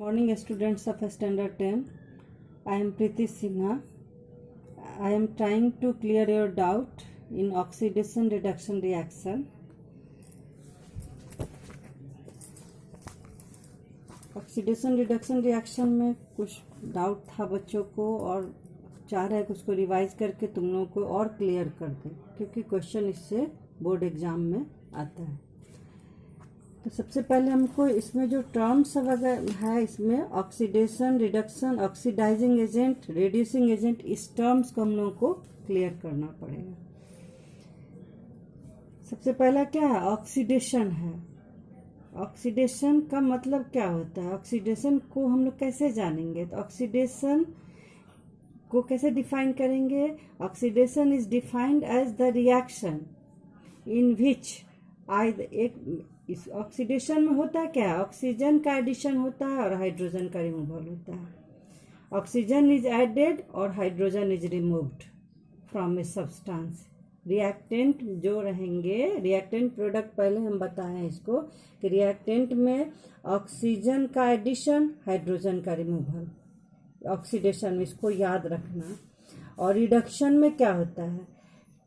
Morning students of standard 10. I am Preeti Sinha. I am trying to clear your doubt in oxidation reduction reaction. Oxidation reduction reaction में कुछ doubt था बच्चों को और चाह रहे कि उसको रिवाइज करके तुम लोगों को और क्लियर कर दें, क्योंकि क्वेश्चन इससे बोर्ड एग्जाम में आता है। तो सबसे पहले हमको इसमें जो टर्म्स वगैरह है, इसमें oxidation reduction, oxidising agent, reducing agent, इस टर्म्स को हम लोगों को क्लियर करना पड़ेगा। सबसे पहला क्या है? ऑक्सीडेशन है। ऑक्सीडेशन का मतलब क्या होता है? ऑक्सीडेशन को हम लोग कैसे जानेंगे? तो ऑक्सीडेशन को कैसे डिफाइन करेंगे? Oxidation is defined as the reaction in which इस ऑक्सीडेशन में होता है क्या? ऑक्सीजन का एडिशन होता है और हाइड्रोजन का रिमूवल होता है। ऑक्सीजन इज एडेड और hydrogen is removed from a substance. Reactant जो रहेंगे, रिएक्टेंट प्रोडक्ट पहले हम बताएं इसको कि रिएक्टेंट में ऑक्सीजन का एडिशन, हाइड्रोजन का रिमूवल ऑक्सीडेशन में, इसको याद रखना। और रिडक्शन में क्या होता है?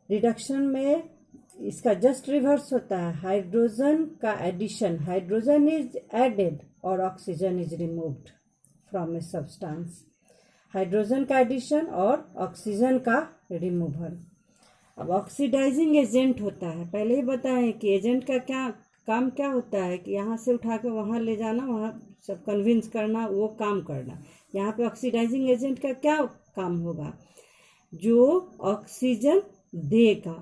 रिडक्शन में इसका जस्ट रिवर्स होता है, हाइड्रोजन का एडिशन, हाइड्रोजन इज एडेड और oxygen is removed from a substance. Hydrogen का एडिशन और ऑक्सीजन का रिमूवल। अब ऑक्सीडाइजिंग एजेंट होता है, पहले ही बताएं कि एजेंट का क्या काम क्या होता है कि यहाँ से उठा के वहाँ ले जाना, वहाँ सब कन्विंस करना, वो काम करना। यहाँ पे ऑक्सीडाइजिंग एजेंट का क्या काम होगा? जो ऑक्सीजन देगा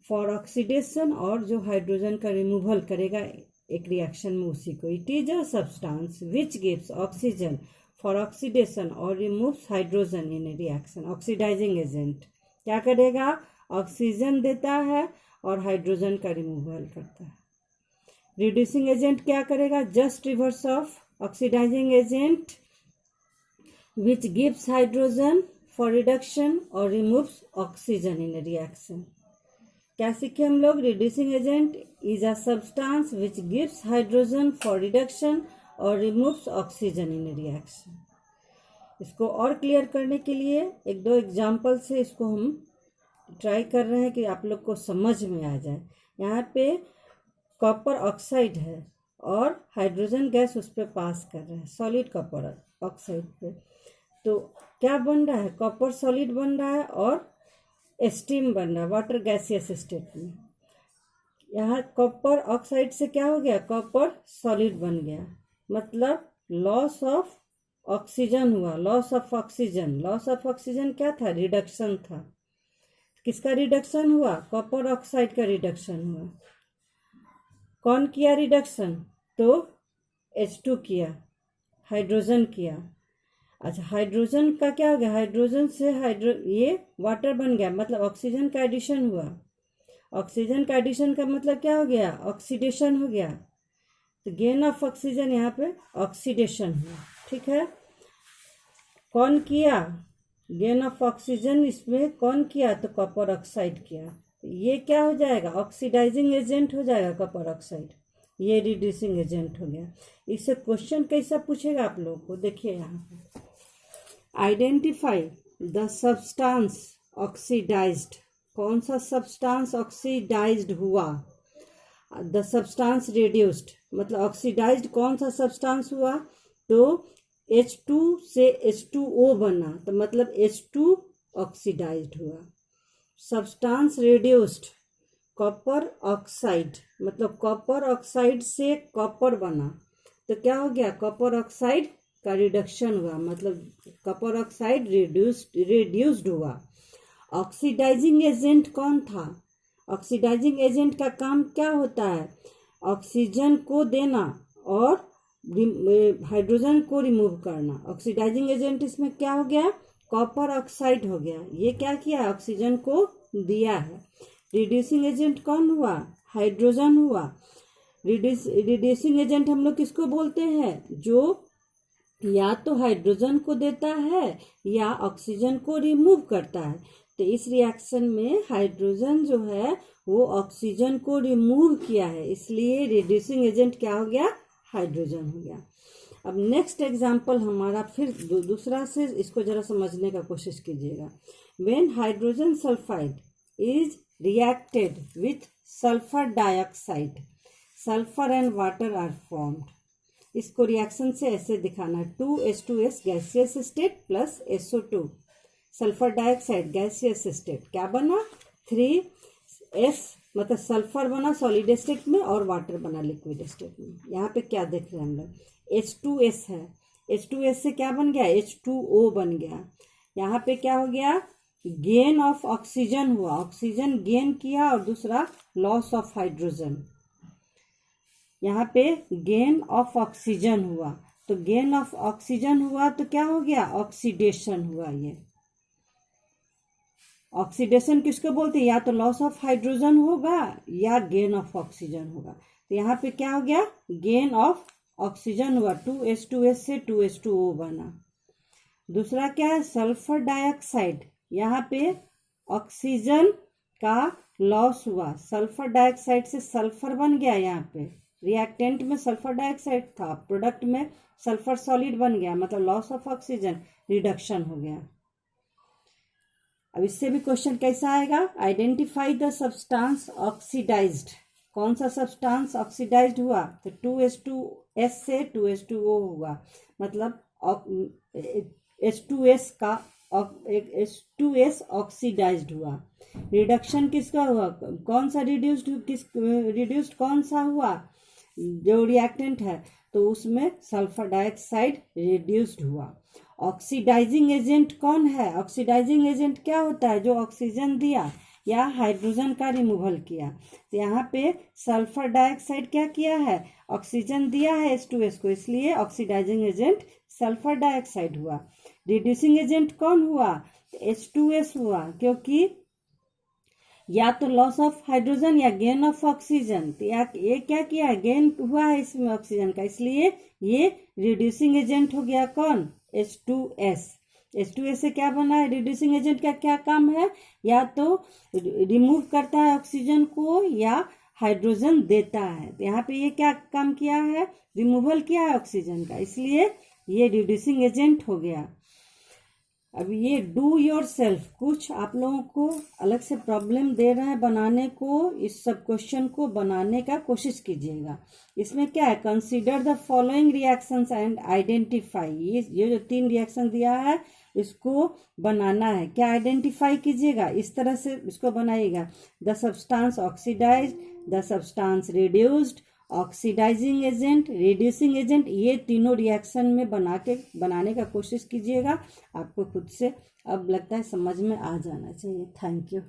फॉर ऑक्सीडेशन और जो हाइड्रोजन का रिमूवल करेगा एक रिएक्शन में, उसी को। It is a substance which gives oxygen for oxidation और removes hydrogen in a reaction. Oxidising agent क्या करेगा? ऑक्सीजन देता है और हाइड्रोजन का रिमूवल करता है। रिड्यूसिंग एजेंट क्या करेगा? Just reverse of oxidising agent which gives hydrogen for reduction और removes oxygen in a reaction. क्या सीखे हम लोग? Reducing agent is a substance which gives hydrogen for reduction और removes oxygen in a reaction. इसको और क्लियर करने के लिए एक दो एग्जाम्पल से इसको हम ट्राई कर रहे हैं कि आप लोग को समझ में आ जाए। यहाँ पे कॉपर ऑक्साइड है और हाइड्रोजन गैस उस पर पास कर रहे हैं, सॉलिड कॉपर ऑक्साइड पे। तो क्या बन रहा है? कॉपर सॉलिड बन रहा है और स्टीम बन रहा है वाटर गैसियस स्टेट में। यहाँ कॉपर ऑक्साइड से क्या हो गया? कॉपर सॉलिड बन गया, मतलब लॉस ऑफ ऑक्सीजन हुआ, loss of oxygen. Loss of oxygen क्या था? रिडक्शन था। किसका रिडक्शन हुआ? कॉपर ऑक्साइड का रिडक्शन हुआ। कौन किया रिडक्शन? तो H2 किया, हाइड्रोजन किया। अच्छा, हाइड्रोजन का क्या हो गया? हाइड्रोजन से ये वाटर बन गया, मतलब ऑक्सीजन का एडिशन हुआ। ऑक्सीजन का एडिशन का मतलब क्या हो गया? ऑक्सीडेशन हो गया। तो गेन ऑफ ऑक्सीजन, यहाँ पे ऑक्सीडेशन हुआ। ठीक है, कौन किया गेन ऑफ ऑक्सीजन? इसमें कौन किया? तो कॉपर ऑक्साइड किया। ये क्या हो जाएगा? ऑक्सीडाइजिंग एजेंट हो जाएगा कॉपर ऑक्साइड। ये रिड्यूसिंग एजेंट हो गया। इससे क्वेश्चन कैसा पूछेगा आप लोगों को? देखिए यहाँ पे, आइडेंटिफाई द सब्सटेंस ऑक्सीडाइज्ड। कौन सा सब्सटेंस ऑक्सीडाइज्ड हुआ? द सब्सटेंस रिड्यूस्ड, मतलब ऑक्सीडाइज्ड कौन सा सब्सटेंस हुआ? तो H2 से H2O बना, तो मतलब H2 ऑक्सीडाइज्ड हुआ। सब्सटेंस रिड्यूस्ड, कॉपर ऑक्साइड, मतलब कॉपर ऑक्साइड से कॉपर बना, तो क्या हो गया? कॉपर ऑक्साइड का रिडक्शन हुआ, मतलब कॉपर ऑक्साइड रिड्यूस्ड हुआ। ऑक्सीडाइजिंग एजेंट कौन था? ऑक्सीडाइजिंग एजेंट का काम क्या होता है? ऑक्सीजन को देना और हाइड्रोजन को रिमूव करना। ऑक्सीडाइजिंग एजेंट इसमें क्या हो गया? कॉपर ऑक्साइड हो गया। ये क्या किया? ऑक्सीजन को दिया है। रिड्यूसिंग एजेंट कौन हुआ? हाइड्रोजन हुआ। रिड्यूसिंग एजेंट हम लोग किसको बोलते हैं? जो या तो हाइड्रोजन को देता है या ऑक्सीजन को रिमूव करता है। तो इस रिएक्शन में हाइड्रोजन जो है वो ऑक्सीजन को रिमूव किया है, इसलिए रिड्यूसिंग एजेंट क्या हो गया? हाइड्रोजन हो गया। अब नेक्स्ट एग्जाम्पल हमारा फिर दूसरा से इसको जरा समझने का कोशिश कीजिएगा। When hydrogen sulphide is reacted with sulphur dioxide, sulphur and water are formed. इसको रिएक्शन से ऐसे दिखाना है, 2H2S gaseous state plus SO2 sulphur dioxide gaseous state, क्या बना 3S, मतलब सल्फर बना सॉलिड स्टेट में और वाटर बना लिक्विड स्टेट में। यहाँ पे क्या देख रहे हैं हम लोग, H2S है, H2S से क्या बन गया H2O बन गया। यहाँ पे क्या हो गया, गेन ऑफ ऑक्सीजन हुआ, ऑक्सीजन गेन किया, और दूसरा लॉस ऑफ हाइड्रोजन। यहाँ पे गेन ऑफ ऑक्सीजन हुआ, तो गेन ऑफ ऑक्सीजन हुआ तो क्या हो गया, ऑक्सीडेशन हुआ। ये ऑक्सीडेशन किसको बोलते हैं, या तो लॉस ऑफ हाइड्रोजन होगा या गेन ऑफ ऑक्सीजन होगा। तो यहाँ पे क्या हो गया, गेन ऑफ ऑक्सीजन हुआ, 2H2S से 2H2O बना। दूसरा क्या है, सल्फर डाइऑक्साइड, यहाँ पे ऑक्सीजन का लॉस हुआ, सल्फर डाइऑक्साइड से सल्फर बन गया, यहाँ पे रिएक्टेंट में सल्फर डाइऑक्साइड था, प्रोडक्ट में सल्फर सॉलिड बन गया, मतलब लॉस ऑफ ऑक्सीजन, रिडक्शन हो गया। अब इससे भी क्वेश्चन कैसा आएगा, आइडेंटिफाई द सब्सटेंस ऑक्सीडाइज्ड, कौन सा सब्सटेंस ऑक्सीडाइज्ड हुआ, तो 2H2S से 2H2O हुआ, मतलब H2S का H2S ऑक्सीडाइज्ड हुआ। रिडक्शन किसका हुआ, कौन सा रिड्यूस्ड कौन सा हुआ, जो रिएक्टेंट है तो उसमें सल्फर डाइऑक्साइड रिड्यूस्ड हुआ। ऑक्सीडाइजिंग एजेंट कौन है, ऑक्सीडाइजिंग एजेंट क्या होता है, जो ऑक्सीजन दिया या हाइड्रोजन का रिमूवल किया। तो यहाँ पे सल्फर डाइऑक्साइड क्या किया है, ऑक्सीजन दिया है H2S को, इसलिए ऑक्सीडाइजिंग एजेंट सल्फर डाइऑक्साइड हुआ। रिड्यूसिंग एजेंट कौन हुआ, H2S हुआ, क्योंकि या तो लॉस ऑफ हाइड्रोजन या गेन ऑफ ऑक्सीजन, तो ये क्या किया है, गेन हुआ है इसमें ऑक्सीजन का, इसलिए ये रिड्यूसिंग एजेंट हो गया कौन, H2S। H2S से क्या बना है, रिड्यूसिंग एजेंट का क्या काम है, या तो रिमूव करता है ऑक्सीजन को या हाइड्रोजन देता है। तो यहाँ पे ये क्या काम किया है, रिमूवल किया है ऑक्सीजन का, इसलिए ये रिड्यूसिंग एजेंट हो गया। अब ये डू योर सेल्फ, कुछ आप लोगों को अलग से प्रॉब्लम दे रहा है बनाने को, इस सब क्वेश्चन को बनाने का कोशिश कीजिएगा। इसमें क्या है, consider the following reactions and identify, ये जो 3 रिएक्शन दिया है इसको बनाना है, क्या आइडेंटिफाई कीजिएगा, इस तरह से इसको बनाइएगा। The substance oxidised, the substance reduced, oxidising agent, reducing agent, ये तीनों रिएक्शन में बनाने का कोशिश कीजिएगा। आपको खुद से अब लगता है समझ में आ जाना चाहिए। Thank you.